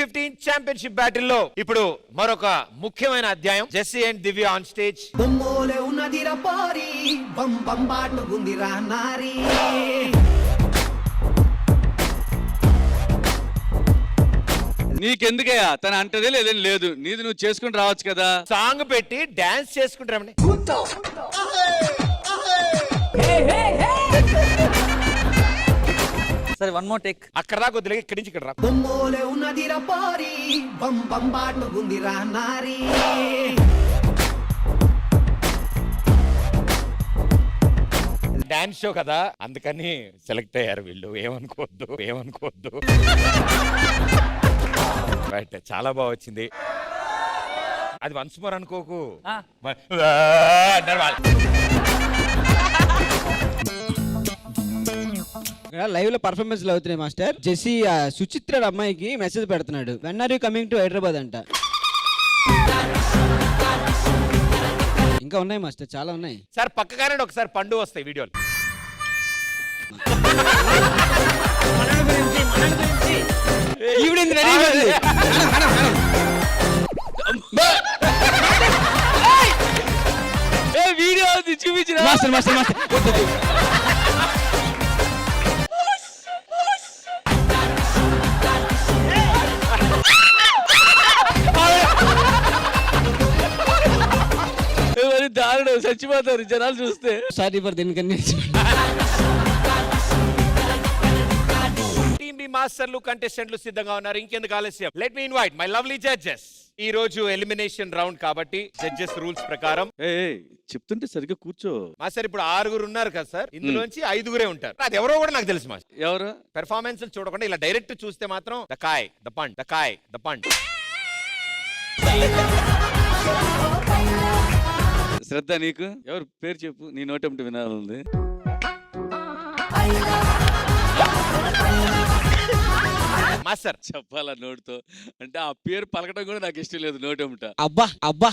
T15 championship battle లో ఇప్పుడు మరొక ముఖ్యమైన అధ్యాయం. Jessie and Divya on stage. బొమ్మోలే ఉన్నదిరా పారి బం బం బాటుకుందిరా నారి. నీకెందుకయ్యా తన అంటదే లేదని లేదు, నీది నువ్వు చేసుకుని రావచ్చు కదా. సాంగ్ పెట్టి డాన్స్ చేసుకుంటారమని. సరే వన్ మోర్ టేక్. అక్కడ దాకా వదిలే, ఇక్కడి నుంచి ఇక్కడ రా. బొమ్మోలే ఉన్నదిరా పారి బం బం బాటుకుందిరా నారి. డాన్స్ షో కదా, అందుకని సెలెక్ట్ అయ్యారు వీళ్ళు. ఏమనుకోవద్దు. బట్ చాలా బాగా వచ్చింది. అది వన్స్ మోర్ అనుకోకు. లైవ్ లో పర్ఫార్మెన్స్ అవుతున్నాయి మాస్టర్. జెస్సీ సుచిత్ర అమ్మాయికి మెసేజ్ పెడుతున్నాడు, when are you coming to Hyderabad అంట. ఇంకా ఉన్నాయి మాస్టర్, చాలా ఉన్నాయి సార్. పక్కగానే ఒకసారి పండు వస్తాయి వీడియోలు. వీడియో చూపించిన మాస్టర్ మాస్టర్ మాస్టర్ దారుడు చచ్చిపోతారు జనాలు చూస్తే. సారీ ఫర్ దీనికన్నా. టీమ్ బి మాస్టర్లు కంటెస్టెంట్లు సిద్ధంగా ఉన్నారు. ఇంకెందుకు ఆలస్యం, let me invite my lovely judges. ఈ రోజు ఎలిమినేషన్ రౌండ్ కాబట్టి జడ్జెస్ రూల్స్ ప్రకారం చెప్తుంటే సరిగ్గా కూర్చో. మాస్టర్ ఇప్పుడు 6 ఉన్నారు కదా సార్, ఇందులోంచి 5 ఉంటారు. అది ఎవరో కూడా నాకు తెలుసు మాస్టర్. ఎవరు? పెర్ఫార్మెన్స్ చూడకుండా ఇలా డైరెక్ట్ చూస్తే మాత్రం ద కాయ్ ద పండ్. శ్రద్ధ, నీకు ఎవరు పేరు చెప్పు, నీ నోటెంట వినాలంది. మాస్టర్ చెప్పాలా నోటితో అంటే ఆ పేరు పలకడం కూడా నాకు ఇష్టం లేదు నోటెంట. అబ్బా అబ్బా.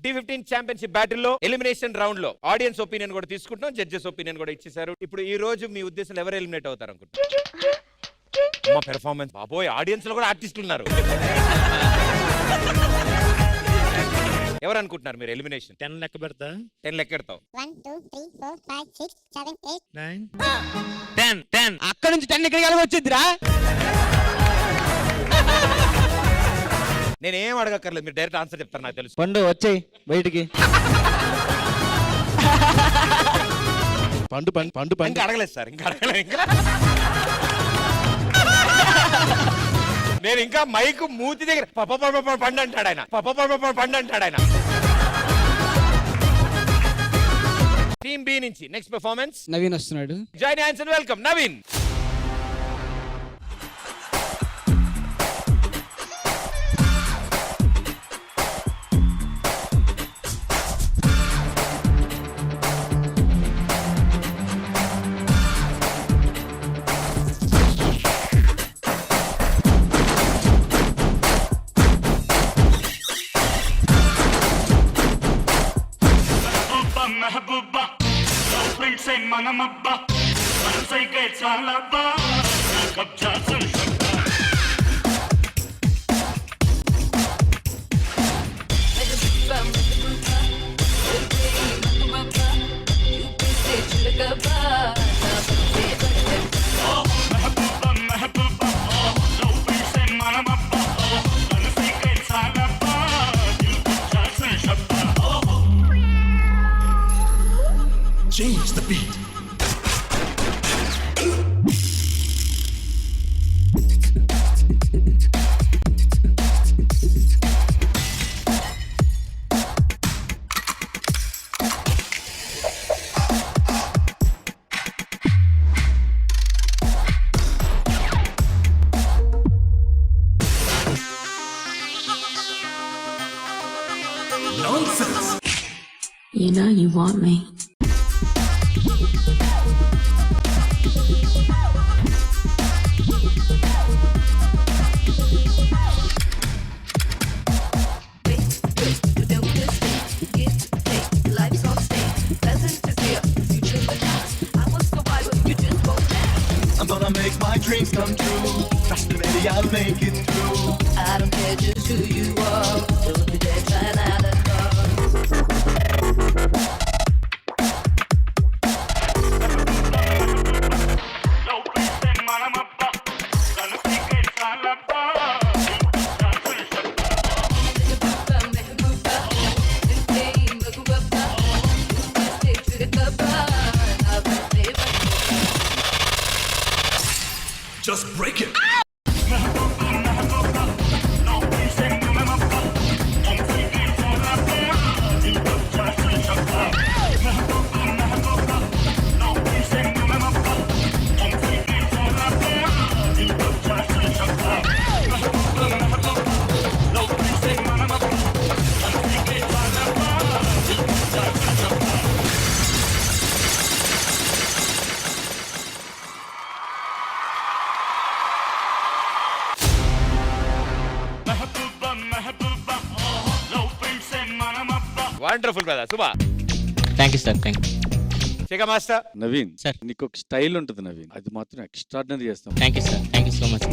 T15 ఛాంపియన్షిప్ బ్యాటిల్ లో ఎలిమినేషన్ రౌండ్ లో ఆడియన్స్ ఒపీనియన్ కూడా తీసుకుంటాం, జడ్జెస్ ఒపీనియన్ కూడా ఇచ్చేసారు. ఇప్పుడు ఈ రోజు మీ ఉద్దేశంలో ఎవరు ఎలిమినేట్ అవుతారు అనుకుంటున్నారు? పెర్ఫార్మెన్స్ బాబోయ్, ఆడియన్స్ లో కూడా ఆర్టిస్టులు ఉన్నారు. ఎవరు అనుకుంటున్నారు మీరు ఎలిమినేషన్? 10 లెక్క పెడతా. 10 లెక్కెడతావు. 1 2 3 4 5 6 7 8 9 10. అక్కడ నుంచి 10 ఇక్కడికి ఎలా వచ్చిందిరా? నేనేం అడగక్కర్లేదు, మీరు డైరెక్ట్ ఆన్సర్ చెప్తారు, నాకు తెలుసు. పండు వచ్చేయి బయటికి. పండు ఇంకా అడగలేదు సార్, ఇంకా నేను ఇంకా మైక్ మూతి దగ్గర పండు అంటాడు ఆయన. టీమ్ బి నుంచి నెక్స్ట్ పెర్ఫార్మెన్స్ నవీన్ వస్తున్నాడు. జాయిన్ ఆన్సర్, వెల్కమ్ నవీన్. మనమబ్బా మనసైకే చాలబ్బా కబ్జా Change the beat. Nonsense. You know you want me. I'm gonna make my dreams come true. Trust me, baby, I'll make it through. I don't care just who you are. Don't be there trying out the లోపలిస్తే మనమబ్బ కనుపికే చాలబ్బ Just break it. లోపలిస్తే మనమబ్బ కనుపికే చాలబ్బ లోపలిస్తే మనమబ్బ కనుపికే చాలబ్బ లోపలిస్తే మనమబ్బ కనుపికే చాలబ్బ మెహబూబా మెహబూబా లోపలిస్తే మనమబ్బ wonderful brother Shubha. Thank you sir, thank you. Shikha master. Naveen sir. నీకు ఒక స్టైల్ ఉంటుంది నవీన్, అది మాత్రం ఎక్స్ట్రాడినరీ చేస్తాం. Thank you sir, thank you so much.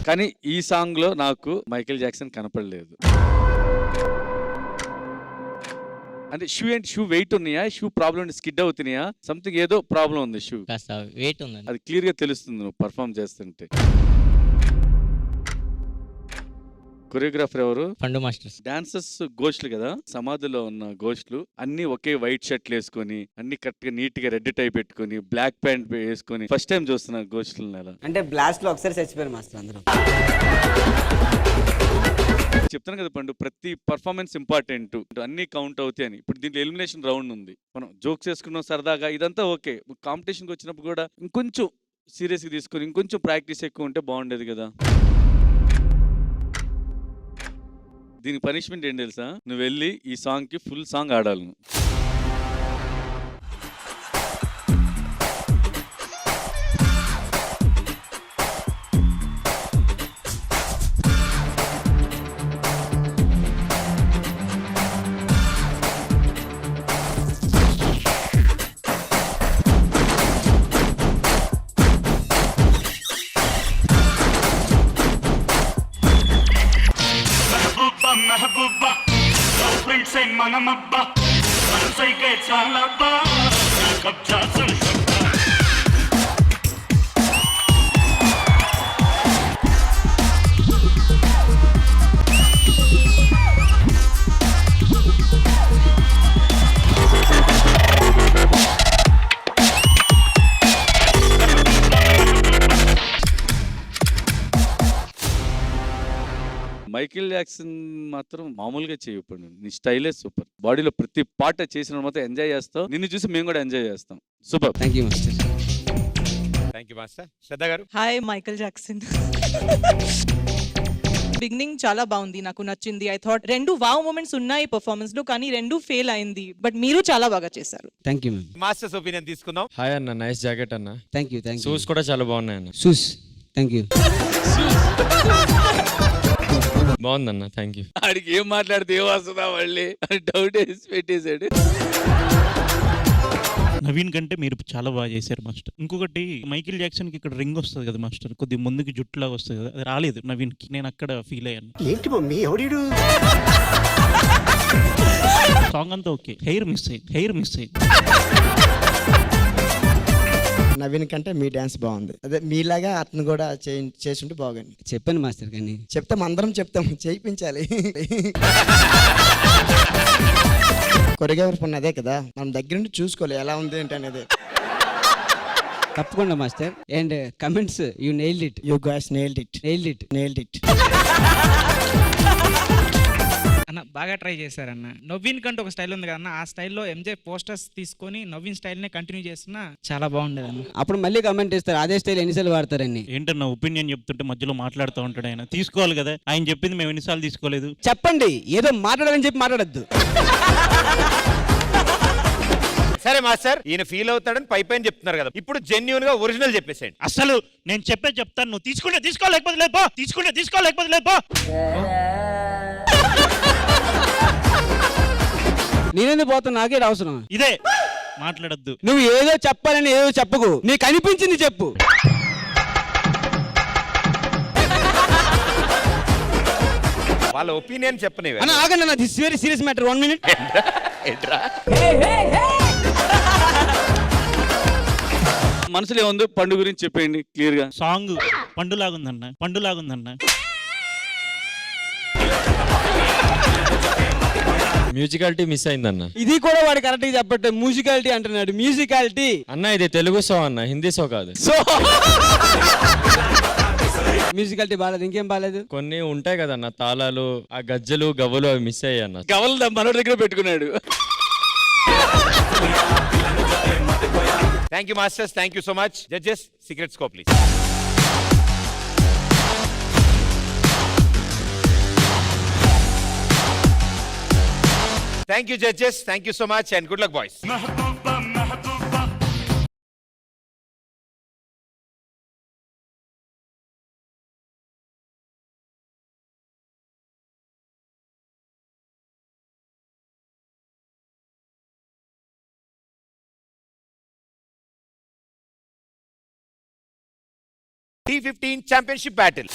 కానీ ఈ సాంగ్ లో నాకు మైకేల్ జాక్సన్ కనపడలేదు. అంటే షూ ఏంటి, షూ వెయిట్ ఉన్నాయా, షూ ప్రాబ్లం స్కిడ్ అవుతున్నాయా, సంథింగ్ ఏదో ప్రాబ్లం ఉంది షూ. కాస్త వెయిట్ ఉందండి. అది క్లియర్ గా తెలుస్తుంది నువ్వు పర్ఫామ్ చేస్తుంటే. కొరియోగ్రాఫర్ ఎవరు? పండు మాస్టర్స్. డాన్సర్స్ గోష్లు కదా, సమాధిలో ఉన్న గోష్లు అన్ని ఒకే వైట్ షర్ట్లు వేసుకొని, అన్ని కరెక్ట్ గా నీట్ గా రెడ్ టై పెట్టుకొని, బ్లాక్ ప్యాంట్ వేసుకొని ఫస్ట్ టైం చూస్తున్నా గోష్లను. అలా అంటే బ్లాస్ట్ లో ఒకసారి చచ్చిపోయారు మాస్టర్ అందరూ. చెప్తాను కదా పండు, ప్రతి పర్ఫార్మెన్స్ ఇంపార్టెంట్, అన్ని కౌంట్ అవుతాయి అని. ఇప్పుడు దీంట్లో ఎలిమినేషన్ రౌండ్ ఉంది, మనం జోక్స్ వేసుకున్నాం సరదాగా, ఇదంతా ఓకే. కాంపిటీషన్కి వచ్చినప్పుడు కూడా ఇంకొంచెం సీరియస్గా తీసుకొని ఇంకొంచెం ప్రాక్టీస్ ఎక్కువ ఉంటే బాగుండేది కదా. దీనికి పనిష్మెంట్ ఏంటి తెలుసా, నువ్వు వెళ్ళి ఈ సాంగ్ కి ఫుల్ సాంగ్ ఆడాలి నువ్వు. మెహబూబా మెహబూబా లోపలిస్తే మనమబ్బ మనసైకే చాలబ్బ కబ్జా సుల్షబ్బ మైకేల్ జాక్సన్ మాత్రం మామూలుగా చేయకపోయింది. నీ స్టైలే సూపర్, బాడీలో ప్రతి పాట చేసిన మొత్తం ఎంజాయ్ చేస్తావు. నిన్ను చూసి మేము కూడా ఎంజాయ్ చేస్తాం. Super. Thank you master. Thank you master. Shraddha garu. Hi Michael Jackson. Beginning చాలా బాగుంది, నాకు నచ్చింది. ఐ థాట్ రెండు వావ్ మూమెంట్స్ ఉన్నాయి పర్ఫార్మెన్స్ లో, కానీ రెండు ఫెయిల్ అయింది. బట్ మీరు చాలా బాగా చేశారు. Thank you ma'am. Masters opinion తీసుకుందాం. హాయ్ అన్న, నైస్ జాకెట్ అన్న. Thank you, thank you. Shoes కూడా చాలా బాగున్నాయి అన్న. Shoes thank you. బాగుందన్న, థ్యాంక్ యూ. ఆడికి ఏం మాట్లాడితే ఏం వస్తుందా మళ్ళీ డౌట్ వేసి పెట్టేశాడు. నవీన్ కంటే మీరు చాలా బాగా చేశారు మాస్టర్. ఇంకొకటి మైకేల్ జాక్సన్ కి ఇక్కడ రింగ్ వస్తుంది కదా మాస్టర్, కొద్ది ముందుకి జుట్టులాగా వస్తుంది కదా, అది రాలేదు నవీన్ కి. నేను అక్కడ ఫీల్ అయ్యాను. ఏంటి మమ్మీ ఎవడీడు? సాంగ్ అంతా ఓకే, హెయిర్ మిస్ అయింది. నవీన్ కంటే మీ డాన్స్ బాగుంది. అదే మీలాగా అతను కూడా చేస్తుంటే బాగుంది. చెప్పాను మాస్టర్, కానీ చెప్తాం, అందరం చెప్తాం, చేయించాలి. కొరియోగ్రాఫర్ అదే కదా, మనం దగ్గర నుండి చూసుకోవాలి ఎలా ఉంది ఏంటి అనేది. తప్పకుండా master. And comments, you nailed it. You guys nailed it. అన్న బాగా ట్రై చేశారన్న. నవీన్ కంటే ఒక స్టైల్ ఉంది కదన్న, ఆ స్టైల్లో ఎంజే పోస్టర్స్ తీసుకొని నవీన్ స్టైల్నే కంటిన్యూ చేస్తున్నా చాలా బాగుండేది అన్న. అప్పుడు మళ్ళీ కమెంట్ ఇస్తారు, అదే స్టైల్ ఎన్నిసార్లు వాడతారని. ఏంటన్నా ఒపీనియన్ చెప్తుంటే మధ్యలో మాట్లాడుతూ ఉంటాడు ఆయన. తీసుకోవాలి కదా, ఆయన చెప్పింది మేము ఎన్నిసార్లు తీసుకోలేదు. చెప్పండి, ఏదో మాట్లాడాలని చెప్పి మాట్లాడద్దు. సరే మాస్టర్, ఈయన ఫీల్ అవుతాడని పైపైన చెప్తున్నారు కదా, ఇప్పుడు జెన్యూన్ గా ఒరిజినల్ చెప్పేసేయండి. అసలు నేను చెప్తాను, నువ్వు తీసుకుంటే తీసుకోలేకపోతే లేదు, తీసుకోలేకపోతే లేదు. నేనేందుకు పోతాను, నాకే అవసరం. ఇదే మాట్లాడద్దు. నువ్వు ఏదో చెప్పాలని ఏదో చెప్పకు, నీకు అనిపించింది చెప్పు. వాళ్ళ ఒపీనియన్ చెప్పనివే. అన్న ఆగండి అన్న, this very serious matter. 1 minute. మనసులో ఏముందో పండు గురించి చెప్పేయండి క్లియర్ గా. సాంగ్ పండులాగుందన్న, పండులాగుందన్న. మ్యూజికాలిటీ మిస్ అయిందన్న. ఇది కూడా వాడు కరెక్ట్ గా చెప్పట్టు. మ్యూజికాలిటీ అంటున్నాడు. మ్యూజికాలిటీ అన్న ఇది తెలుగు సో అన్న, హిందీ సో కాదు. మ్యూజికాలిటీ బాగాలేదు. ఇంకేం బాగాలేదు? కొన్ని ఉంటాయి కదన్న, తాళాలు, ఆ గజ్జలు గవ్వలు అవి మిస్ అయ్యాయి అన్న. గవల్ మనోడి దగ్గర పెట్టుకున్నాడు. Thank you masters, thank you so much. Judges secret scope please. Thank you judges, thank you so much and good luck boys. Mehbooba Mehbooba T15 championship battle.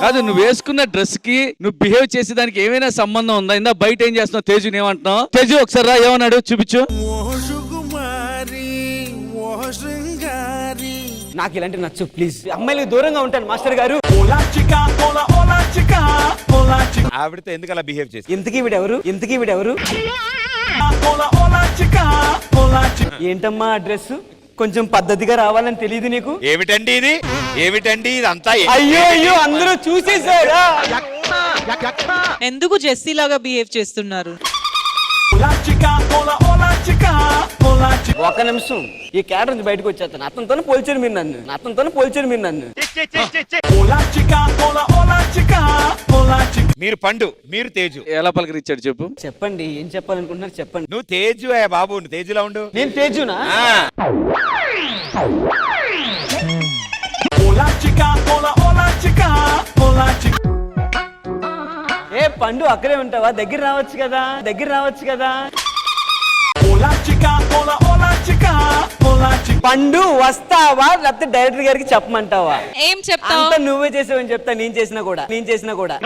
కాదు, నువ్వు వేసుకున్న డ్రెస్ కి నువ్వు బిహేవ్ చేసే దానికి ఏమైనా సంబంధం ఉందా? ఇందా బయట ఏం చేస్తున్నావు? తేజు ఏమంటున్నావు? తేజు ఒకసారి రా, ఏమన్నాడు చూపించు. నాకు ఇలాంటి నచ్చు ప్లీజ్. అమ్మాయిలకు దూరంగా ఉంటాను మాస్టర్ గారు. ఆవిడతో ఎందుకు అలా బిహేవ్ చేసి? ఇంతకీ వీడెవరు? ఇంతకీ వీడెవరు? ఏంటమ్మా అడ్రస్? కొంచెం పద్ధతిగా రావాలని తెలియదు నీకు? ఏమిటండి ఇది? ఏమిటండి ఇదంతా? అయ్యో అయ్యో, అందరూ చూసేసారా? ఎందుకు జెస్సీ లాగా బిహేవ్ చేస్తున్నారు? ఒక నిమిషం, ఈ క్యాటర్ నుంచి బయటకు వచ్చేస్తాను. అతనితోనే పోల్చారు మీరు నన్ను. మీరు పండు, మీరు తేజు. ఎలా పలకరించాడు చెప్పు. చెప్పండి, ఏం చెప్పాలనుకుంటున్నారు చెప్పండి. నువ్వు తేజు బాబు, నువ్వు తేజులా ఉండు. నేను తేజునా? ఏ పండు, అక్కడే ఉంటావా? దగ్గర రావచ్చు కదా. పండు వస్తావా, లేకపోతే డైరెక్టర్ గారికి చెప్పమంటావా? ఏం చెప్తావు? అంతా నువ్వే చేసావని చెప్తా. నేను చేసినా కూడా